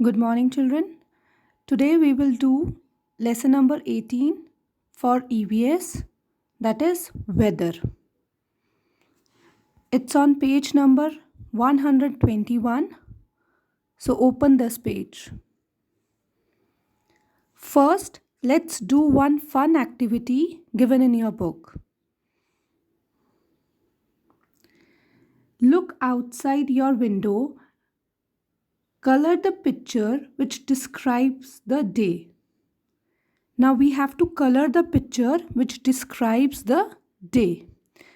Good morning, children. Today we will do lesson number 18 for EVS, that is weather. It's on page number 121. So open this page. First, let's do one fun activity given in your book. Look outside your window. Color the picture which describes the day. Now we have to color the picture which describes the day.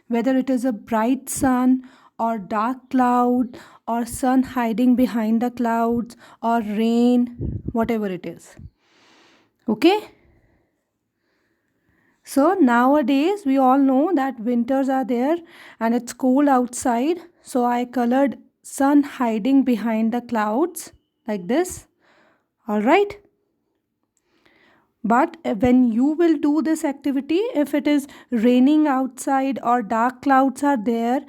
Whether it is a bright sun or dark cloud or sun hiding behind the clouds or rain, whatever it is. Okay? So nowadays we all know that winters are there and it's cold outside. So I colored sun hiding behind the clouds like this. Alright? But when you will do this activity, if it is raining outside or dark clouds are there,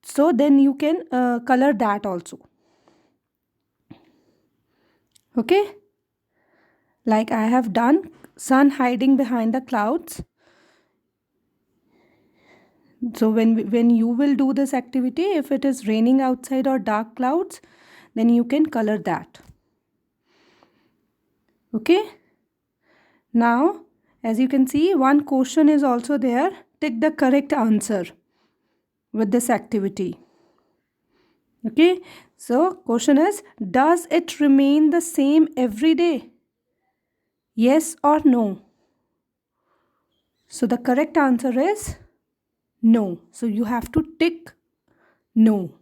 so then you can color that also. Okay? Like I have done, sun hiding behind the clouds. So when you will do this activity, if it is raining outside or dark clouds, then you can color that. Okay? Now, as you can see, one question is also there. Tick the correct answer with this activity. Okay, so question is, does it remain the same every day? Yes or no? So the correct answer is no. So you have to tick no.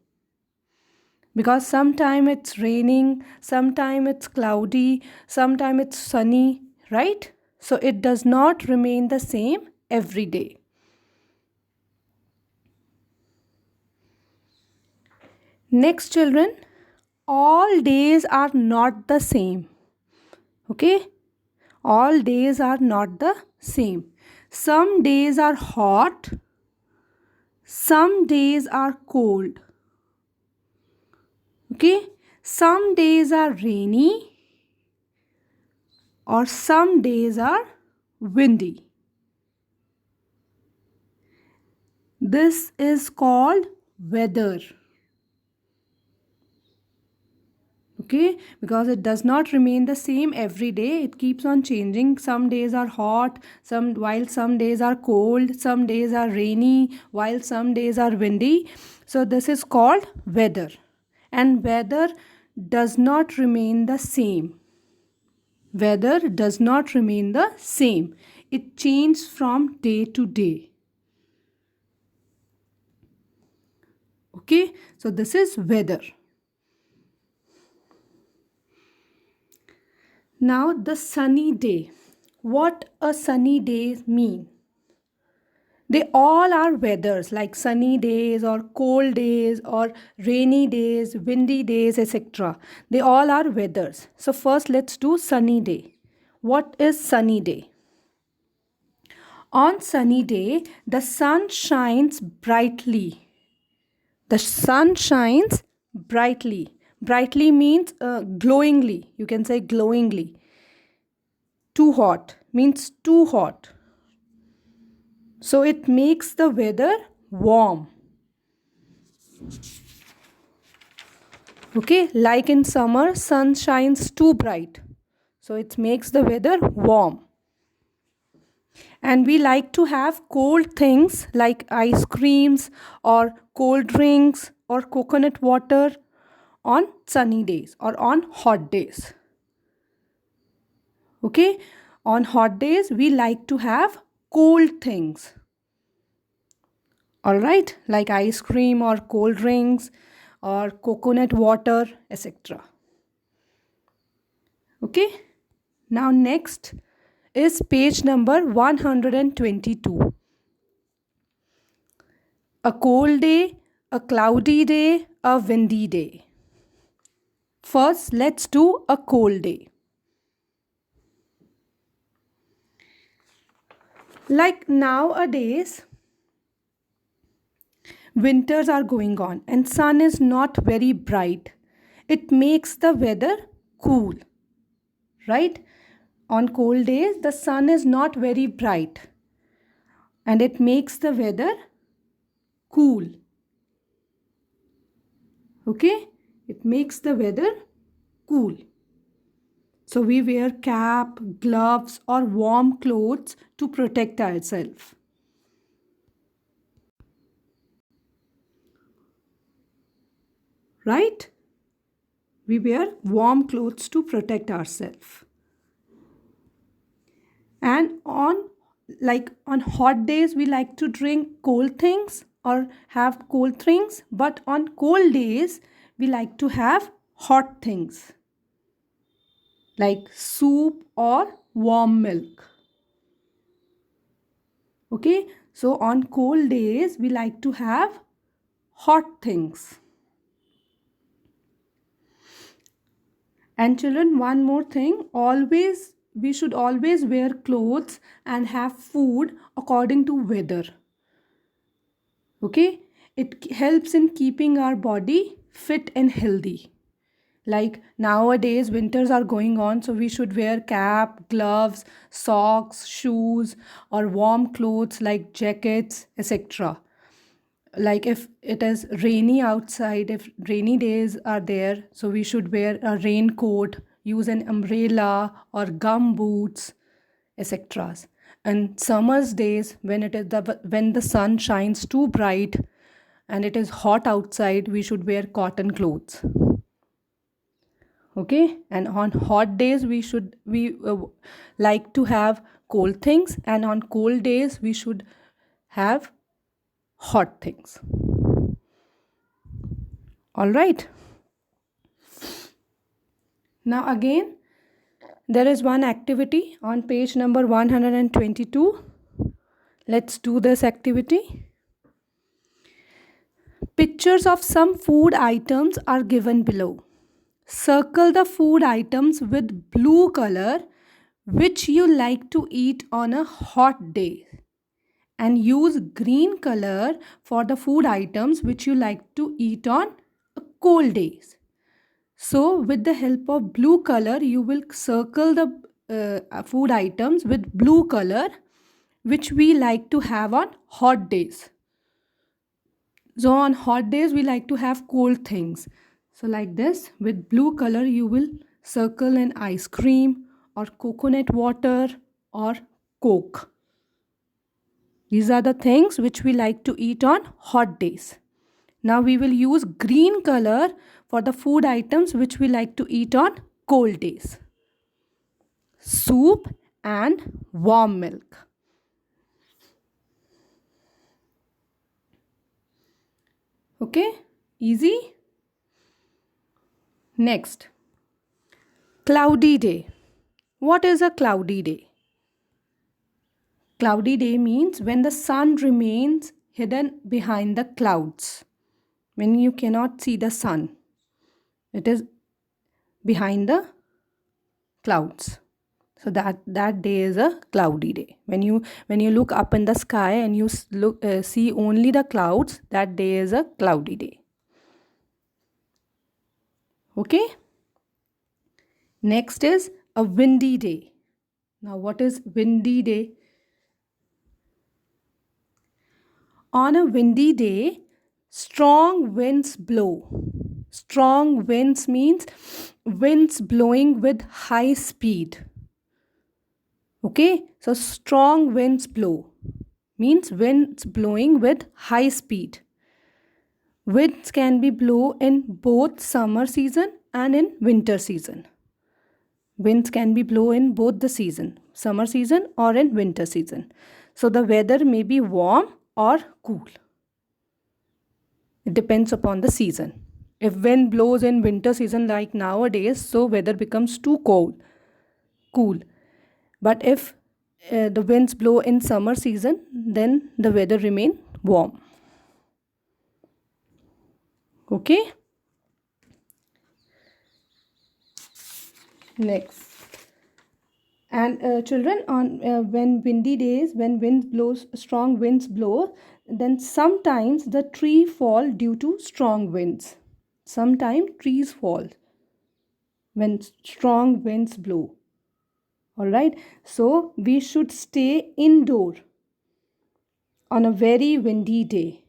Because sometime it's raining, sometime it's cloudy, sometime it's sunny, right? So it does not remain the same every day. Next, children, all days are not the same. Okay? All days are not the same. Some days are hot, some days are cold. Okay? Some days are rainy or some days are windy. This is called weather. Okay, because it does not remain the same every day. It keeps on changing. Some days are hot, while some days are cold, some days are rainy, while some days are windy. So this is called weather. And weather does not remain the same. Weather does not remain the same. It changes from day to day. Okay, so this is weather. Now the sunny day. What a sunny day mean? They all are weathers like sunny days or cold days or rainy days, windy days, etc. They all are weathers. So first let's do sunny day. What is sunny day? On sunny day, the sun shines brightly. The sun shines brightly. Brightly means glowingly. You can say glowingly. Too hot means too hot. So it makes the weather warm. Okay, like in summer, sun shines too bright. So it makes the weather warm. And we like to have cold things like ice creams or cold drinks or coconut water on sunny days or on hot days. Okay, on hot days we like to have cold things. Alright, like ice cream or cold drinks or coconut water, etc. Okay, now next is page number 122. A cold day, a cloudy day, a windy day. First, let's do a cold day. Like nowadays, winters are going on and sun is not very bright. It makes the weather cool, right? On cold days, the sun is not very bright and it makes the weather cool. Okay, it makes the weather cool. So we wear cap, gloves or warm clothes to protect ourselves. Right? We wear warm clothes to protect ourselves. And on hot days we like to drink cold things or have cold things, but on cold days we like to have hot things like soup or warm milk. Okay, so on cold days we like to have hot things. And children, one more thing, we should always wear clothes and have food according to weather. Okay, it helps in keeping our body fit and healthy. Like nowadays winters are going on, so we should wear cap, gloves, socks, shoes or warm clothes like jackets, etc. Like if it is rainy outside, if rainy days are there, so we should wear a raincoat, use an umbrella or gum boots, etc. And summer's days, when the sun shines too bright and it is hot outside, we should wear cotton clothes. Okay, and on hot days we like to have cold things, and on cold days we should have hot things. All right. Now again, there is one activity on page number 122. Let's do this activity. Pictures of some food items are given below. Circle the food items with blue color which you like to eat on a hot day, and use green color for the food items which you like to eat on cold days. So with the help of blue color, you will circle the food items with blue color which we like to have on hot days. So on hot days we like to have cold things. So like this, with blue color you will circle an ice cream or coconut water or Coke. These are the things which we like to eat on hot days. Now we will use green color for the food items which we like to eat on cold days. Soup and warm milk. Okay, easy. Next, cloudy day. What is a cloudy day? Cloudy day means when the sun remains hidden behind the clouds. When you cannot see the sun, it is behind the clouds. So that day is a cloudy day. When you look up in the sky and you see only the clouds, that day is a cloudy day. Okay. Next is a windy day. Now what is windy day? On a windy day, strong winds blow. Strong winds means winds blowing with high speed. Okay, so strong winds blow means winds blowing with high speed. Winds can be blow in both summer season and in winter season. Winds can be blow in both the season, summer season or in winter season. So the weather may be warm or cool. It depends upon the season. If wind blows in winter season like nowadays, so weather becomes too cool. But if the winds blow in summer season, then the weather remain warm. Okay. Next. And children, on when windy days, when strong winds blow, then sometimes the tree fall due to strong winds. Sometimes trees fall when strong winds blow. All right, so we should stay indoor on a very windy day.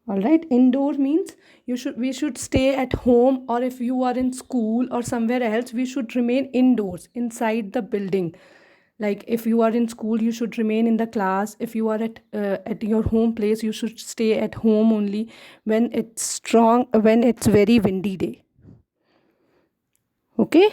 All right, indoor means we should stay at home, or if you are in school or somewhere else, we should remain indoors inside the building. Like if you are in school, you should remain in the class. If you are at your home place, you should stay at home only when it's strong, when it's very windy day. Okay.